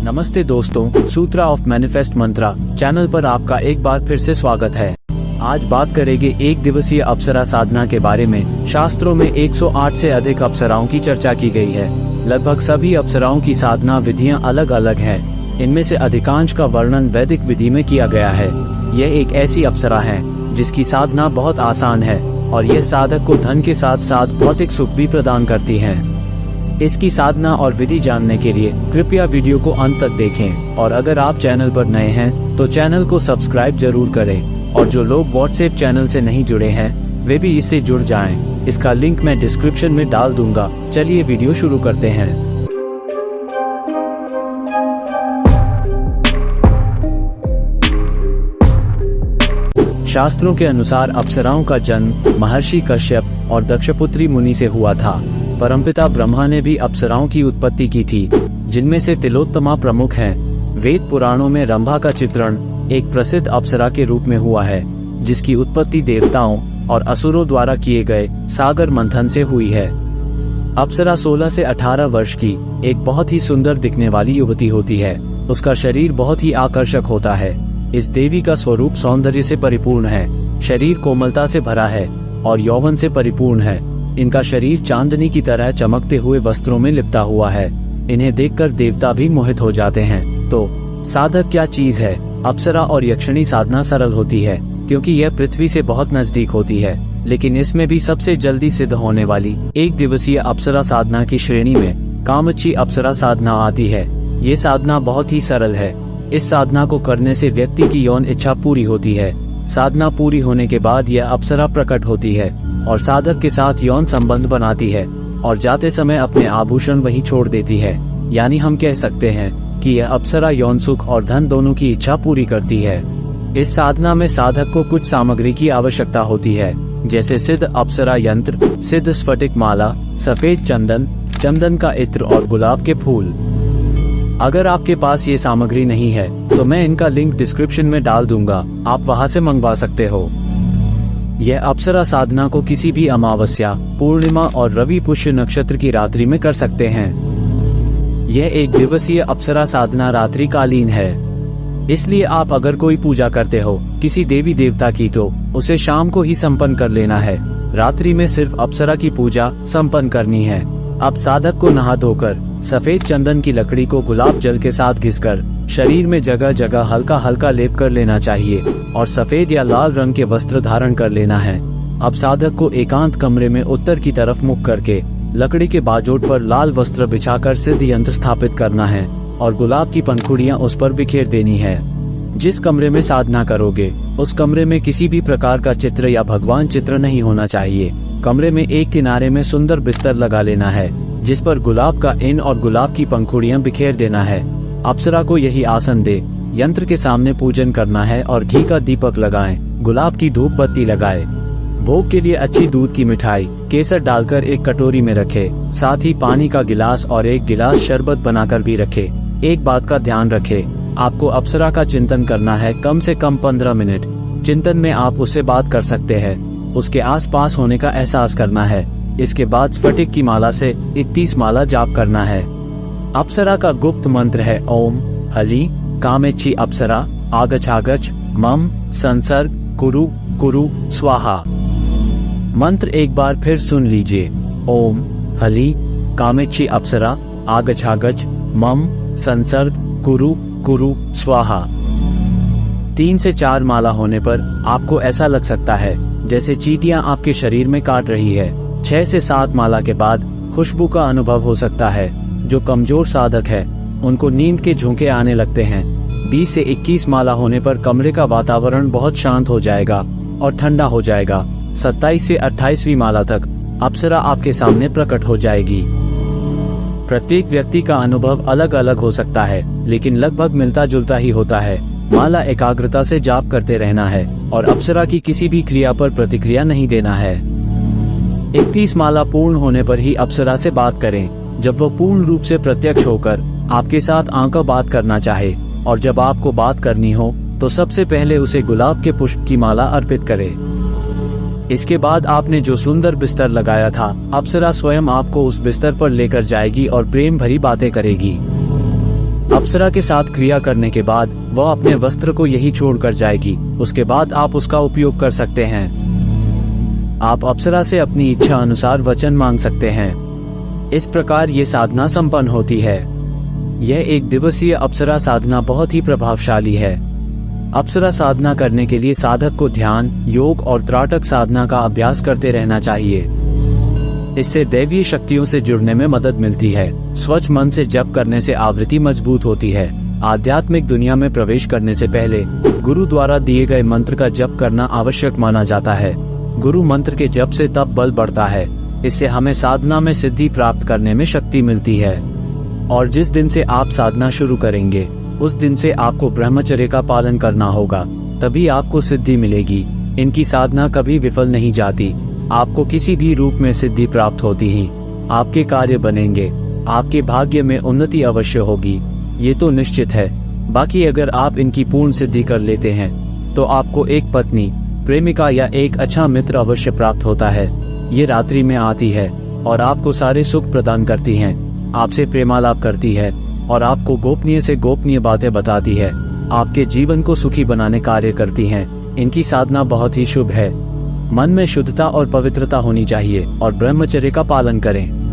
नमस्ते दोस्तों, सूत्रा of manifest Mantra channel पर आपका एक बार फिर से स्वागत है। आज बात करेंगे एक दिवसीय अप्सरा साधना के बारे में। शास्त्रों में 108 से अधिक अप्सराओं की चर्चा की गई है। लगभग सभी अप्सराओं की साधना विधियां अलग अलग हैं। इनमें से अधिकांश का वर्णन वैदिक विधि में किया गया है। यह एक ऐसी अप्सरा है जिसकी साधना बहुत आसान है और यह साधक को धन के साथ साथ भौतिक सुख भी प्रदान करती है। इसकी साधना और विधि जानने के लिए कृपया वीडियो को अंत तक देखें और अगर आप चैनल पर नए हैं तो चैनल को सब्सक्राइब जरूर करें और जो लोग व्हाट्सएप चैनल से नहीं जुड़े हैं वे भी इससे जुड़ जाएं। इसका लिंक मैं डिस्क्रिप्शन में डाल दूंगा। चलिए वीडियो शुरू करते हैं। शास्त्रों के अनुसार अप्सराओं का जन्म महर्षि कश्यप और दक्षपुत्री मुनि से हुआ था। परमपिता ब्रह्मा ने भी अप्सराओं की उत्पत्ति की थी, जिनमें से तिलोत्तमा प्रमुख हैं। वेद पुराणों में रंभा का चित्रण एक प्रसिद्ध अप्सरा के रूप में हुआ है, जिसकी उत्पत्ति देवताओं और असुरों द्वारा किए गए सागर मंथन से हुई है। अप्सरा 16 से 18 वर्ष की एक बहुत ही सुंदर दिखने वाली युवती होती है। उसका शरीर बहुत ही आकर्षक होता है। इस देवी का स्वरूप सौंदर्य से परिपूर्ण है। शरीर कोमलता से भरा है और यौवन से परिपूर्ण है। इनका शरीर चांदनी की तरह चमकते हुए वस्त्रों में लिपटा हुआ है। इन्हें देखकर देवता भी मोहित हो जाते हैं। तो साधक क्या चीज है? अप्सरा और यक्षिणी साधना सरल होती है क्योंकि यह पृथ्वी से बहुत नजदीक होती है, लेकिन इसमें भी सबसे जल्दी सिद्ध होने वाली एक दिवसीय अप्सरा साधना की श्रेणी में कामच्ची अप्सरा साधना आती है। ये साधना बहुत ही सरल है। इस साधना को करने से व्यक्ति की यौन इच्छा पूरी होती है। साधना पूरी होने के बाद यह अप्सरा प्रकट होती है और साधक के साथ यौन संबंध बनाती है और जाते समय अपने आभूषण वहीं छोड़ देती है। यानी हम कह सकते हैं कि यह अप्सरा यौन सुख और धन दोनों की इच्छा पूरी करती है। इस साधना में साधक को कुछ सामग्री की आवश्यकता होती है, जैसे सिद्ध अप्सरा यंत्र, सिद्ध स्फटिक माला, सफेद चंदन, चंदन का इत्र और गुलाब के फूल। अगर आपके पास ये सामग्री नहीं है तो मैं इनका लिंक डिस्क्रिप्शन में डाल दूंगा, आप वहां से मंगवा सकते हो। यह अप्सरा साधना को किसी भी अमावस्या, पूर्णिमा और रवि पुष्य नक्षत्र की रात्रि में कर सकते हैं। यह एक दिवसीय अप्सरा साधना रात्रि कालीन है, इसलिए आप अगर कोई पूजा करते हो किसी देवी देवता की तो उसे शाम को ही संपन्न कर लेना है। रात्रि में सिर्फ अप्सरा की पूजा संपन्न करनी है। अब साधक को नहा धोकर सफेद चंदन की लकड़ी को गुलाब जल के साथ घिसकर शरीर में जगह जगह हल्का हल्का लेप कर लेना चाहिए और सफेद या लाल रंग के वस्त्र धारण कर लेना है। अब साधक को एकांत कमरे में उत्तर की तरफ मुख करके लकड़ी के बाजोट पर लाल वस्त्र बिछाकर सिद्ध यंत्र स्थापित करना है और गुलाब की पंखुड़ियां उस पर बिखेर देनी है। जिस कमरे में साधना करोगे उस कमरे में किसी भी प्रकार का चित्र या भगवान चित्र नहीं होना चाहिए। कमरे में एक किनारे में सुंदर बिस्तर लगा लेना है, जिस पर गुलाब का इन और गुलाब की पंखुड़ियां बिखेर देना है। अप्सरा को यही आसन दे, यंत्र के सामने पूजन करना है और घी का दीपक लगाएं, गुलाब की धूप बत्ती लगाएं। भोग के लिए अच्छी दूध की मिठाई, केसर डालकर एक कटोरी में रखे। साथ ही पानी का गिलास और एक गिलास शरबत बनाकर भी रखे। एक बात का ध्यान रखे, आपको अप्सरा का चिंतन करना है कम से कम 15 मिनट। चिंतन में आप उससे बात कर सकते हैं, उसके आस पास होने का एहसास करना है। इसके बाद स्फटिक की माला से 31 माला जाप करना है। अप्सरा का गुप्त मंत्र है ओम हली कामेच्ची अप्सरा आगछ मम संसर्ग कुरु कुरु स्वाहा। मंत्र एक बार फिर सुन लीजिए। ओम हली कामेच्ची अप्सरा आगछ मम संसर्ग कुरु कुरु स्वाहा। 3 से 4 माला होने पर आपको ऐसा लग सकता है जैसे चींटियां आपके शरीर में काट रही है। 6 से 7 माला के बाद खुशबू का अनुभव हो सकता है। जो कमजोर साधक है उनको नींद के झोंके आने लगते हैं। 20 से 21 माला होने पर कमरे का वातावरण बहुत शांत हो जाएगा और ठंडा हो जाएगा। 27 से 28वीं माला तक अप्सरा आपके सामने प्रकट हो जाएगी। प्रत्येक व्यक्ति का अनुभव अलग अलग हो सकता है, लेकिन लगभग मिलता जुलता ही होता है। माला एकाग्रता से जाप करते रहना है और अप्सरा की किसी भी क्रिया पर प्रतिक्रिया नहीं देना है। 31 माला पूर्ण होने पर ही अप्सरा से बात करें, जब वो पूर्ण रूप से प्रत्यक्ष होकर आपके साथ आकर बात करना चाहे। और जब आपको बात करनी हो तो सबसे पहले उसे गुलाब के पुष्प की माला अर्पित करें। इसके बाद आपने जो सुंदर बिस्तर लगाया था, अप्सरा स्वयं आपको उस बिस्तर पर लेकर जाएगी और प्रेम भरी बातें करेगी। अप्सरा के साथ क्रिया करने के बाद वह अपने वस्त्र को यही छोड़कर जाएगी। उसके बाद आप उसका उपयोग कर सकते हैं। आप अप्सरा से अपनी इच्छा अनुसार वचन मांग सकते हैं। इस प्रकार ये साधना संपन्न होती है। यह एक दिवसीय अप्सरा साधना बहुत ही प्रभावशाली है। अप्सरा साधना करने के लिए साधक को ध्यान, योग और त्राटक साधना का अभ्यास करते रहना चाहिए। इससे दैवीय शक्तियों से जुड़ने में मदद मिलती है। स्वच्छ मन से जप करने से आवृत्ति मजबूत होती है। आध्यात्मिक दुनिया में प्रवेश करने से पहले गुरु द्वारा दिए गए मंत्र का जप करना आवश्यक माना जाता है। गुरु मंत्र के जप से तप बल बढ़ता है। इससे हमें साधना में सिद्धि प्राप्त करने में शक्ति मिलती है। और जिस दिन से आप साधना शुरू करेंगे उस दिन से आपको ब्रह्मचर्य का पालन करना होगा, तभी आपको सिद्धि मिलेगी। इनकी साधना कभी विफल नहीं जाती। आपको किसी भी रूप में सिद्धि प्राप्त होती ही आपके कार्य बनेंगे। आपके भाग्य में उन्नति अवश्य होगी, ये तो निश्चित है। बाकी अगर आप इनकी पूर्ण सिद्धि कर लेते हैं तो आपको एक पत्नी, प्रेमिका या एक अच्छा मित्र अवश्य प्राप्त होता है। ये रात्रि में आती है और आपको सारे सुख प्रदान करती हैं, आपसे प्रेमालाप करती है और आपको गोपनीय से गोपनीय बातें बताती है। आपके जीवन को सुखी बनाने कार्य करती हैं। इनकी साधना बहुत ही शुभ है। मन में शुद्धता और पवित्रता होनी चाहिए और ब्रह्मचर्य का पालन करें।